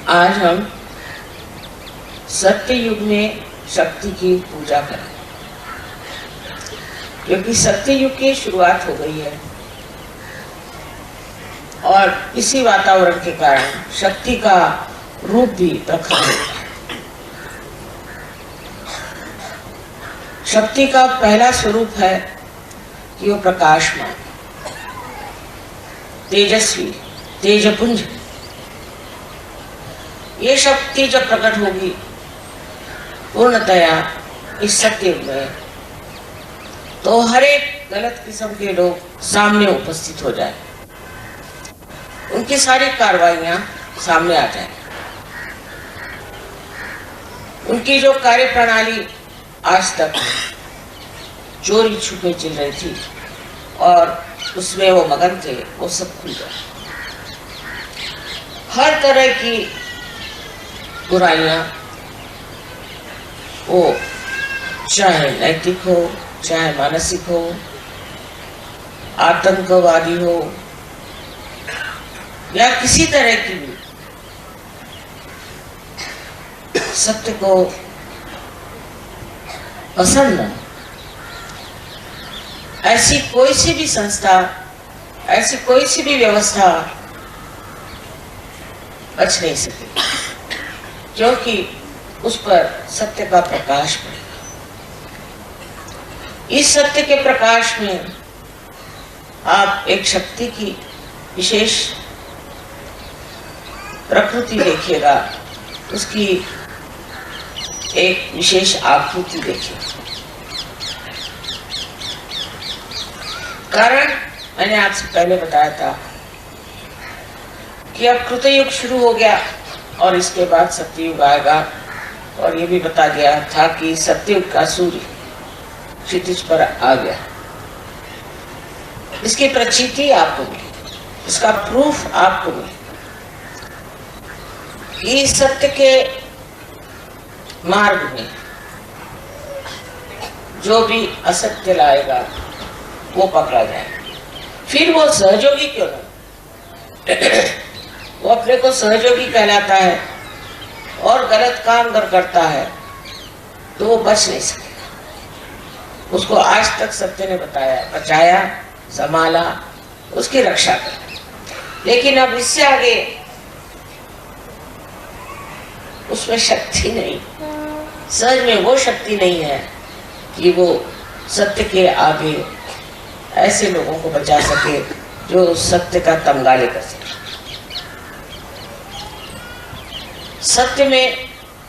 आज हम सत्य युग में शक्ति की पूजा करें, क्योंकि सत्य युग की शुरुआत हो गई है और इसी वातावरण के कारण शक्ति का रूप भी प्रखर होता है। शक्ति का पहला स्वरूप है कि वो प्रकाशमान, तेजस्वी, तेजपुंज। ये शक्ति जब प्रकट होगी पूर्णतया इस सत्युग में, तो हर एक गलत किस्म के लोग सामने उपस्थित हो जाए, उनकी सारी कार्रवाइयां सामने आ जाए। उनकी जो कार्य प्रणाली आज तक चोरी छुपे चल रही थी और उसमें वो मगन थे, वो सब खुल जाए। हर तरह की बुराइयां, वो चाहे नैतिक हो, चाहे मानसिक हो, आतंकवादी हो या किसी तरह की भी, सत्य को पसंद न, ऐसी कोई सी भी संस्था, ऐसी कोई सी भी व्यवस्था बच नहीं सके, क्योंकि उस पर सत्य का प्रकाश पड़ेगा। इस सत्य के प्रकाश में आप एक शक्ति की विशेष प्रकृति देखिएगा, उसकी एक विशेष आकृति देखिएगा। कारण मैंने आपसे पहले बताया था कि अब कृतयुग शुरू हो गया और इसके बाद सत्ययुग आएगा, और ये भी बता गया था कि सत्ययुग का सूर्य क्षितिज पर आ गया। इसकी प्रचिति आपको मिली, इसका प्रूफ आपको मिली। इस सत्य के मार्ग में जो भी असत्य लाएगा वो पकड़ा जाएगा। फिर वो सहयोगी क्यों ना, वो अपने को सहयोगी कहलाता है और गलत काम अगर करता है तो वो बच नहीं सकेगा। उसको आज तक सत्य ने बचाया, संभाला, उसकी रक्षा कर। लेकिन अब इससे आगे उसमें शक्ति नहीं, सच में वो शक्ति नहीं है कि वो सत्य के आगे ऐसे लोगों को बचा सके जो सत्य का तमगा लेकर सके। सत्य में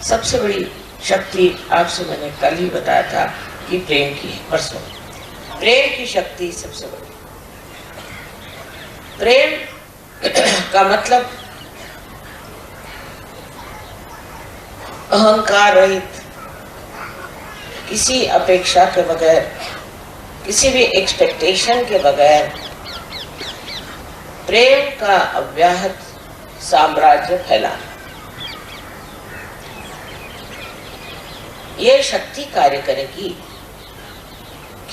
सबसे बड़ी शक्ति आपसे मैंने कल ही बताया था कि प्रेम की है, परसों। प्रेम की शक्ति सबसे बड़ी। प्रेम का मतलब अहंकार रहित, किसी अपेक्षा के बगैर, किसी भी एक्सपेक्टेशन के बगैर प्रेम का अव्याहत साम्राज्य फैलाना। ये शक्ति कार्य करेगी,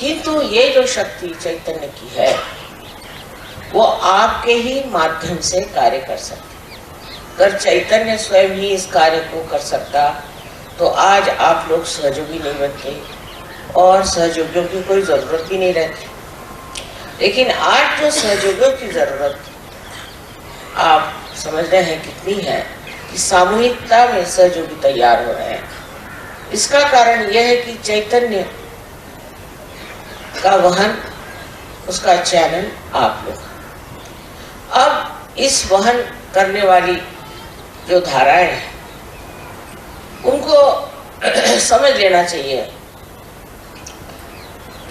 किंतु ये जो शक्ति चैतन्य की है वो आपके ही माध्यम से कार्य कर सकती। अगर चैतन्य स्वयं ही इस कार्य को कर सकता तो आज आप लोग सहयोगी नहीं बनते और सहयोगियों की कोई जरूरत भी नहीं रहती। लेकिन आज जो सहयोगियों की जरूरत आप समझ रहे हैं कितनी है, कि सामूहिकता में सहयोगी तैयार हो रहे हैं। इसका कारण यह है कि चैतन्य का वहन, उसका चैनल आप लोग। अब इस वहन करने वाली जो धाराएं हैं उनको समझ लेना चाहिए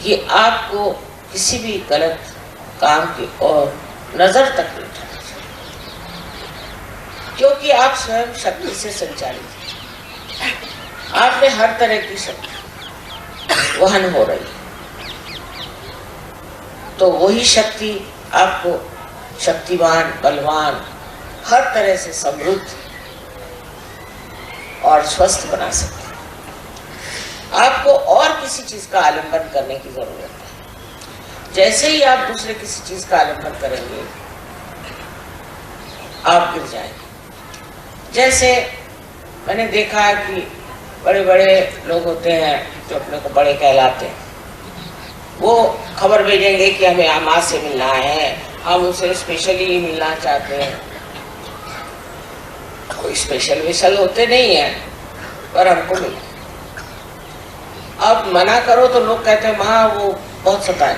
कि आपको किसी भी गलत काम की ओर नजर तक नहीं उठाना चाहिए, क्योंकि आप स्वयं शक्ति से संचालित हैं। आप में हर तरह की शक्ति वहन हो रही है, तो वही शक्ति आपको शक्तिवान, बलवान, हर तरह से समृद्ध और स्वस्थ बना सकती है। आपको और किसी चीज का आलंबन करने की जरूरत है। जैसे ही आप दूसरे किसी चीज का आलंबन करेंगे आप गिर जाएंगे। जैसे मैंने देखा कि बड़े बड़े लोग होते हैं जो अपने को बड़े कहलाते हैं, वो खबर भेजेंगे कि हमें अम्मा से मिलना है, हम उनसे स्पेशली मिलना चाहते हैं। कोई स्पेशल होते नहीं है, पर हमको मिले। अब मना करो तो लोग कहते हैं माँ वो बहुत सताए,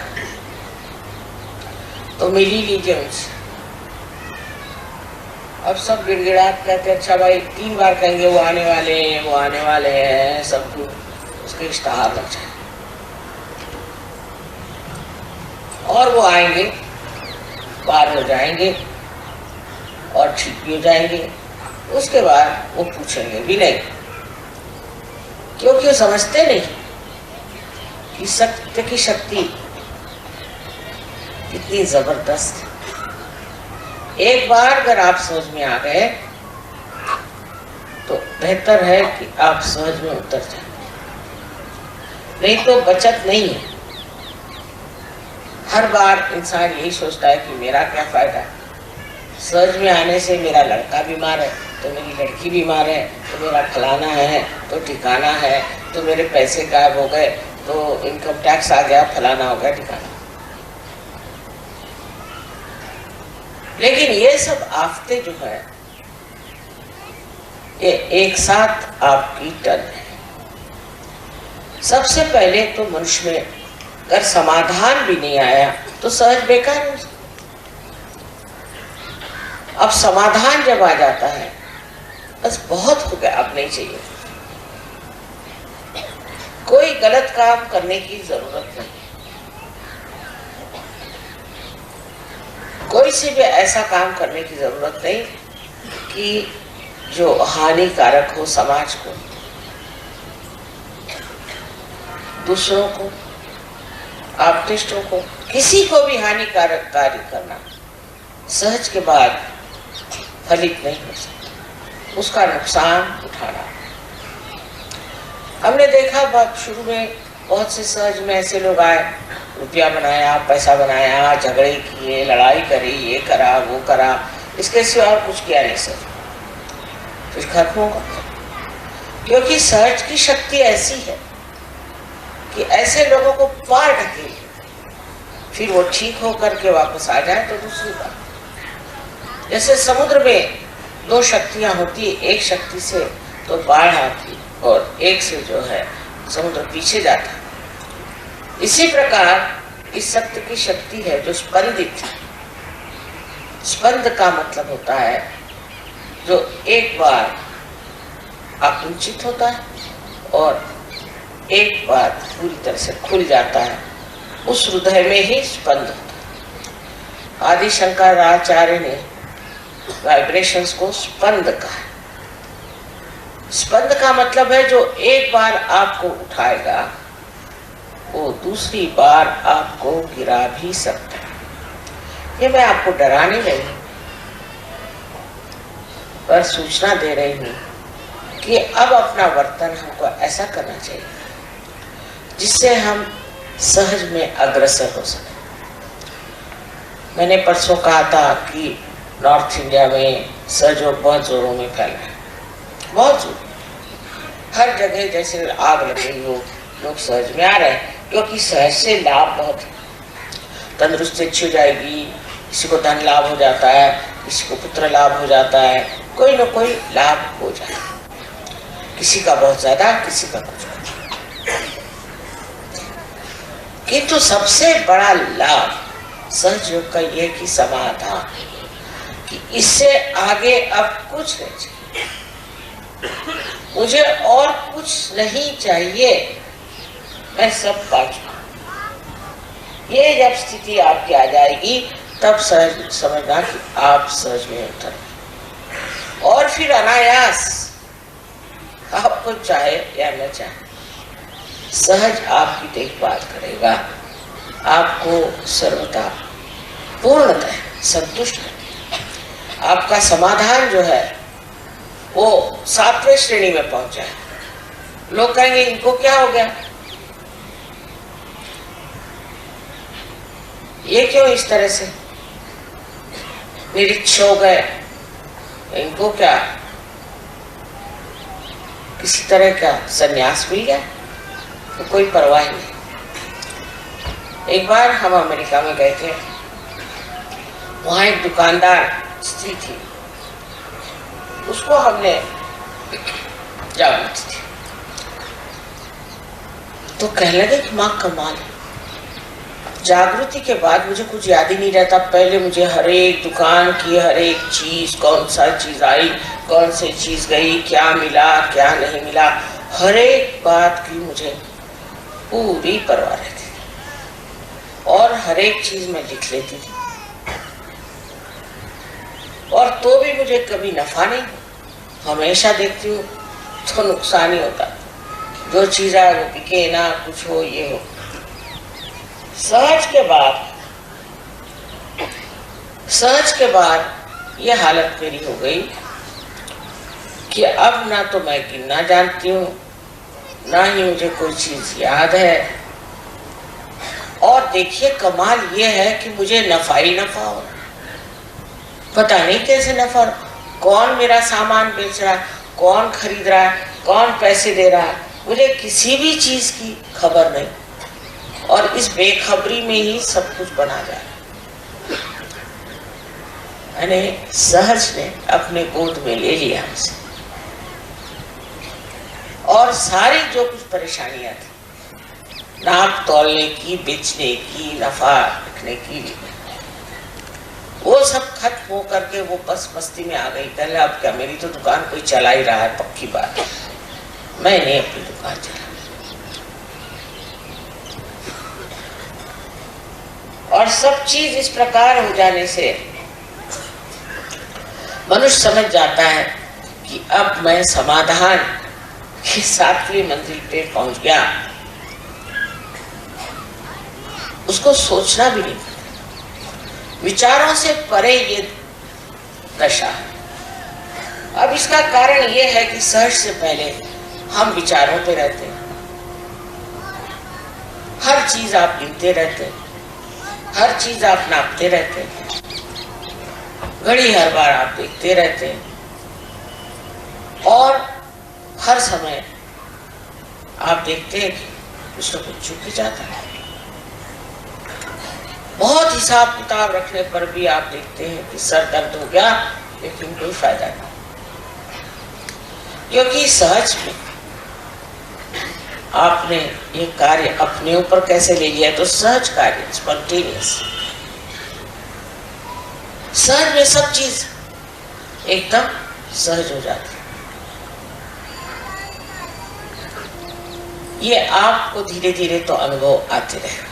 तो मिल ही लीजिए उनसे। अब सब गिड़गिड़ाहट कहते हैं अच्छा भाई, 3 बार कहेंगे वो आने वाले हैं, वो आने वाले हैं, सबको उसके इश्तहार लग जाए और वो आएंगे, पार हो जाएंगे और ठीक भी हो जाएंगे। उसके बाद वो पूछेंगे भी नहीं, क्योंकि वो समझते नहीं कि सत्य की शक्ति कितनी जबरदस्त है। एक बार अगर आप समझ में आ गए तो बेहतर है कि आप समझ में उतर जाए, नहीं तो बचत नहीं है। हर बार इंसान यही सोचता है कि मेरा क्या फायदा है, समझ में आने से मेरा लड़का बीमार है तो मेरी लड़की बीमार है, तो मेरा फलाना है तो ठिकाना है, तो मेरे पैसे गायब हो गए, तो इनकम टैक्स आ गया, फलाना हो गया, ठिकाना। लेकिन ये सब आफतें जो है ये एक साथ आपकी टन है। सबसे पहले तो मनुष्य में अगर समाधान भी नहीं आया तो सहज बेकार हो जाता। अब समाधान जब आ जाता है बस बहुत हो गया, अब नहीं चाहिए। कोई गलत काम करने की जरूरत नहीं, कोई से भी ऐसा काम करने की जरूरत नहीं कि जो हानिकारक हो समाज को, दूसरों को, आपतिष्टों को, किसी को भी हानिकारक कार्य करना सहज के बाद फलित नहीं हो सकता, उसका नुकसान उठाना। हमने देखा बात शुरू में बहुत से सहज में ऐसे लोग आए, रुपया बनाया, पैसा बनाया, झगड़े किए, लड़ाई करी, ये करा वो करा, इसके सिवा और कुछ किया नहीं सर, फिर खत्म होगा। क्योंकि सहज की शक्ति ऐसी है कि ऐसे लोगों को पार ढकेले, फिर वो ठीक होकर के वापस आ जाए तो दूसरी बात। जैसे समुद्र में 2 शक्तियां होती, एक शक्ति से तो बाढ़ आती और एक से जो है समुद्र पीछे जाता। इसी प्रकार इस सत्य की शक्ति है जो स्पंदित है। स्पंद का मतलब होता है जो एक बार आकुंचित होता है और एक बार पूरी तरह से खुल जाता है, उस हृदय में ही स्पंद होता है। आदि शंकराचार्य ने वाइब्रेशंस को स्पंद कहा। स्पंद का मतलब है जो एक बार आपको उठाएगा वो दूसरी बार आपको गिरा भी सकता है। ये मैं आपको डराने नहीं पर सूचना दे रही हूँ कि अब अपना वर्तन हमको ऐसा करना चाहिए जिससे हम सहज में अग्रसर हो सके। मैंने परसों कहा था कि नॉर्थ इंडिया में सहयोग बहुत जोरों में फैल रहा है, बहुत जोर, हर जगह जैसे आग लग रही हो, लोग सहज में आ रहे हैं क्योंकि सहज से लाभ बहुत है। तंदुरुस्ती अच्छी हो जाएगी, किसी को धन लाभ हो जाता है, किसी को पुत्र लाभ हो जाता है, कोई न कोई लाभ हो जाता है, किसी का बहुत ज्यादा, किसी का कुछ। किंतु सबसे बड़ा लाभ सहयोग का यह कि समाधान, कि इससे आगे अब कुछ नहीं चाहिए, मुझे और कुछ नहीं चाहिए, मैं सब पा चुका। ये जब स्थिति आपकी आ जाएगी तब सहज समझना कि आप सहज में उतर, और फिर अनायास आपको चाहे या न चाहे सहज आपकी देखभाल करेगा, आपको सर्वथा पूर्णतः संतुष्ट करेगा। आपका समाधान जो है वो 7वें श्रेणी में पहुंचा है। लोग कहेंगे इनको क्या हो गया, ये क्यों इस तरह से निरीक्ष हो गए, इनको क्या, किसी तरह का संन्यास मिल गया तो कोई परवाह नहीं। एक बार हम अमेरिका में गए थे, वहां एक दुकानदार स्त्री थी, उसको हमने जागृति थी तो कहने लगे कि माँ कमाल है। जागृति के बाद मुझे कुछ याद ही नहीं रहता, पहले मुझे हर एक दुकान की हर एक चीज, कौन सा चीज आई, कौन सी चीज गई, क्या मिला क्या नहीं मिला, हर एक बात की मुझे पूरी परवाह रहती थी और हर एक चीज मैं लिख लेती थी। और तो भी मुझे कभी नफा नहीं, हमेशा देखती हूँ तो नुकसान ही होता, जो चीज आए वो बिके ना, कुछ हो ये हो। सहज के बाद ये हालत मेरी हो गई कि अब ना तो मैं गिनना जानती हूँ, ना ही मुझे कोई चीज याद है। और देखिए कमाल ये है कि मुझे नफा ही नफा हो, पता नहीं कैसे नफा, कौन मेरा सामान बेच रहा है, कौन खरीद रहा है, कौन पैसे दे रहा है, मुझे किसी भी चीज की खबर नहीं। और इस बेखबरी में ही सब कुछ बना जा रहा है। यानी सहज ने अपने गोद में ले लिया हमसे, और सारी जो कुछ परेशानियां थी, नाप तोलने की, बेचने की, नफा रखने की, वो सब खत्म हो करके वो बस मस्ती में आ गई। पहले अब क्या, मेरी तो दुकान कोई चला ही रहा है, पक्की बात, मैंने अपनी दुकान चला। और सब चीज इस प्रकार हो जाने से मनुष्य समझ जाता है कि अब मैं समाधान की 7वीं मंजिल पे पहुंच गया। उसको सोचना भी नहीं पड़ता, विचारों से परे ये दशा है। अब इसका कारण ये है कि सहज से पहले हम विचारों पे रहते हैं, हर चीज आप गिनते रहते हैं, हर चीज आप नापते रहते हैं, घड़ी हर बार आप देखते रहते हैं, और हर समय आप देखते हैं कि कुछ न कुछ चूक ही जाता है। बहुत हिसाब किताब रखने पर भी आप देखते हैं कि सर दर्द हो गया, लेकिन कोई फायदा नहीं, क्योंकि सहज में आपने ये कार्य अपने ऊपर कैसे ले लिया, तो सहज कार्य, स्पॉन्टेनियस। सहज में सब चीज एकदम सहज हो जाती है। ये आपको धीरे धीरे तो अनुभव आते रहेगा,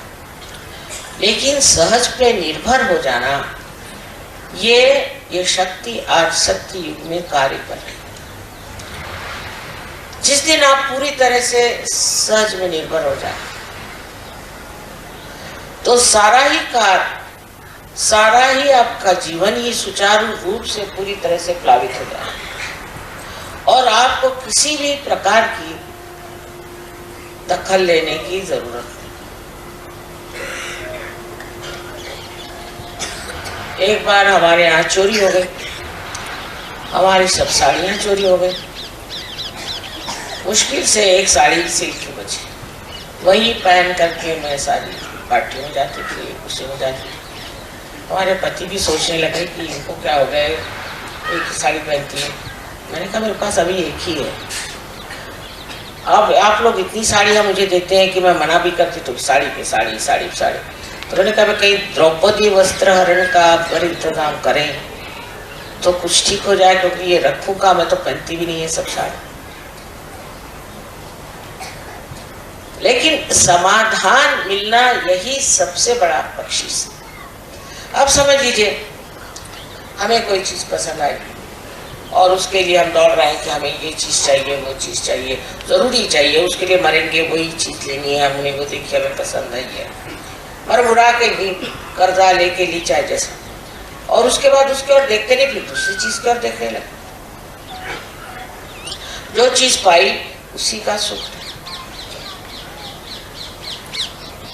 लेकिन सहज पे निर्भर हो जाना, ये शक्ति आज सत्य युग में कार्य कर रही है। जिस दिन आप पूरी तरह से सहज में निर्भर हो जाए तो सारा ही कार्य, सारा ही आपका जीवन ही सुचारू रूप से पूरी तरह से प्लावित हो जाए, और आपको किसी भी प्रकार की दखल लेने की जरूरत नहीं। एक बार हमारे यहाँ चोरी हो गई, हमारी सब साड़ियाँ चोरी हो गई। मुश्किल से एक साड़ी सिल्क की बची, वही पहन करके मैं सारी पार्टी में जाती थी, गुस्से में जाती थी। हमारे पति भी सोचने लगे कि इनको क्या हो गया, एक ही साड़ी पहनती है। मैंने कहा मेरे पास अभी एक ही है, अब आप लोग इतनी साड़ियाँ मुझे देते हैं कि मैं मना भी करती तो साड़ी पे साड़ी, साड़ी पे साड़ी। तो मैंने कहा कहीं द्रौपदी वस्त्र हरण का आप अगर इंतजाम करें तो कुछ ठीक हो जाए, क्योंकि ये रखूँ का मैं तो पहनती भी नहीं है सब साड़ी। लेकिन समाधान मिलना यही सबसे बड़ा बख्शिश है। अब समझ लीजिए हमें कोई चीज पसंद आई और उसके लिए हम दौड़ रहे हैं कि हमें ये चीज चाहिए, वो चीज चाहिए, जरूरी चाहिए, उसके लिए मरेंगे, वही चीज लेनी है हमने, वो देखिए हमें पसंद नहीं है, मर मुड़ा के भी कर्जा लेके ली चाहे जैसा, और उसके बाद उसके और देखते नहीं, फिर दूसरी चीज की और देखने लगे। जो चीज पाई उसी का सुख,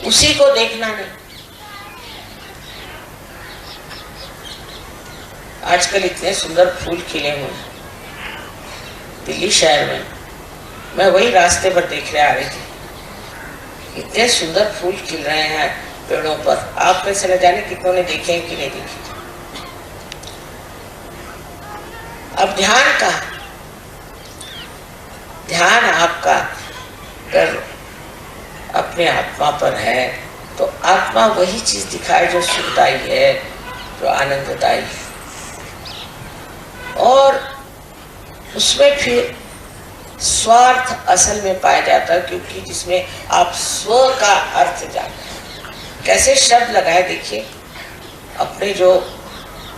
उसी को देखना नहीं। आजकल इतने सुंदर फूल खिले हुए हैं दिल्ली शहर में, मैं वही रास्ते पर देख रहे आ रही थी, इतने सुंदर फूल खिल रहे हैं पेड़ों पर। आप में से न जाने कितनों ने देखे कि नहीं देखे। अब ध्यान का, ध्यान आपका अगर अपने आत्मा पर है तो आत्मा वही चीज दिखाए जो सुखदायी है, जो आनंददायी है, और उसमें फिर स्वार्थ असल में पाया जाता है, क्योंकि जिसमें आप स्व का अर्थ जानते हैं। कैसे शब्द लगाए देखिए, अपने जो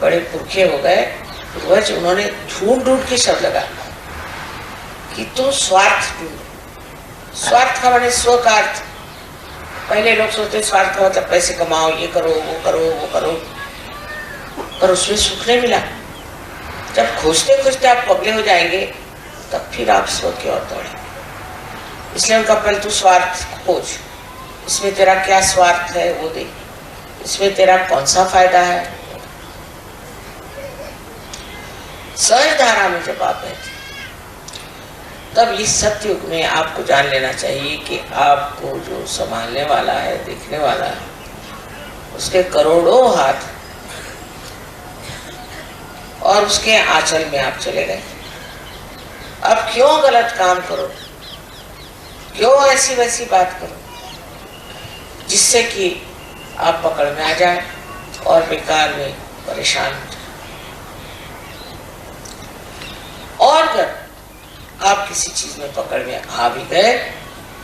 बड़े पुरखे हो गए पूर्वज, उन्होंने ढूंढ ढूंढ के शब्द लगा कि तुम स्वार्थ ढूंढो। स्वार्थ का माने स्व का अर्थ। पहले लोग सोचते स्वार्थ का मतलब पैसे कमाओ, ये करो वो करो वो करो, पर उसमें सुख नहीं मिला। जब खोजते खोजते आप पगले हो जाएंगे तब फिर आप स्व की ओर दौड़े। इसलिए उनका पहले तू स्वार्थ खोज, इसमें तेरा क्या स्वार्थ है वो देख, इसमें तेरा कौन सा फायदा है। सहज धारा में जब आप बैठे तब इस सत्युग में आपको जान लेना चाहिए कि आपको जो संभालने वाला है, देखने वाला है, उसके करोड़ों हाथ और उसके आंचल में आप चले गए। अब क्यों गलत काम करो, क्यों ऐसी वैसी बात करो जिससे कि आप पकड़ में आ जाए और बेकार में परेशान हो जाए। और अगर आप किसी चीज में पकड़ में आ भी गए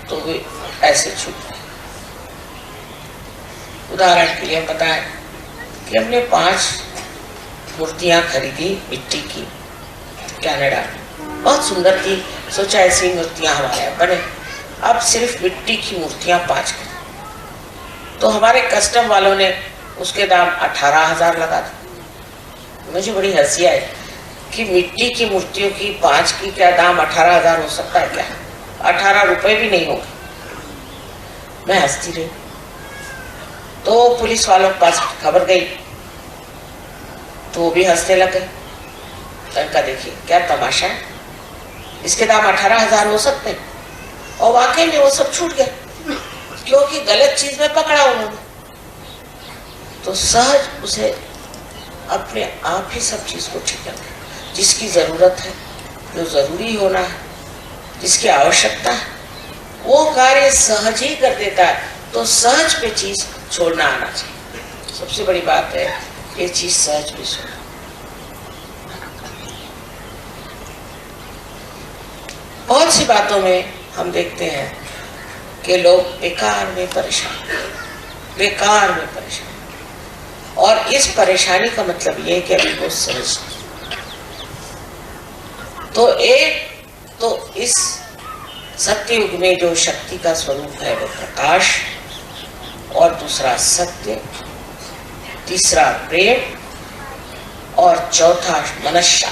तो वे ऐसे छूट गए। उदाहरण के लिए हम बताएं कि हमने 5 मूर्तियां खरीदी मिट्टी की कनाडा में, बहुत सुंदर थी। सोचा ऐसी मूर्तियां हमारे यहाँ बने। अब सिर्फ मिट्टी की मूर्तियां 5 खरीदी तो हमारे कस्टम वालों ने उसके दाम 18,000 लगा दिए। मुझे बड़ी हंसी आई कि मिट्टी की मूर्तियों की 5 की क्या दाम 18,000 हो सकता है क्या? 18 रुपए भी नहीं होंगे। मैं हंसती रही। तो पुलिस वालों के पास खबर गई तो वो भी हंसने लगे। उनका देखिए क्या तमाशा है, इसके दाम 18,000 हो सकते हैं। और वाकई में वो सब छूट गए क्योंकि गलत चीज में पकड़ा उन्होंने। तो सहज उसे अपने आप ही सब चीज को ठीक कर, जिसकी जरूरत है, जो जरूरी होना है, जिसकी आवश्यकता है, वो कार्य सहज ही कर देता है। तो सहज पे चीज छोड़ना आना चाहिए। सबसे बड़ी बात है ये चीज सहज पे छोड़ना। बहुत सी बातों में हम देखते हैं कि लोग बेकार में परेशान, बेकार में परेशान, और इस परेशानी का मतलब ये है कि अभी वो सहज। तो एक तो इस सत्ययुग में जो शक्ति का स्वरूप है वो प्रकाश, और दूसरा सत्य, तीसरा प्रेम, और चौथा मनस्या।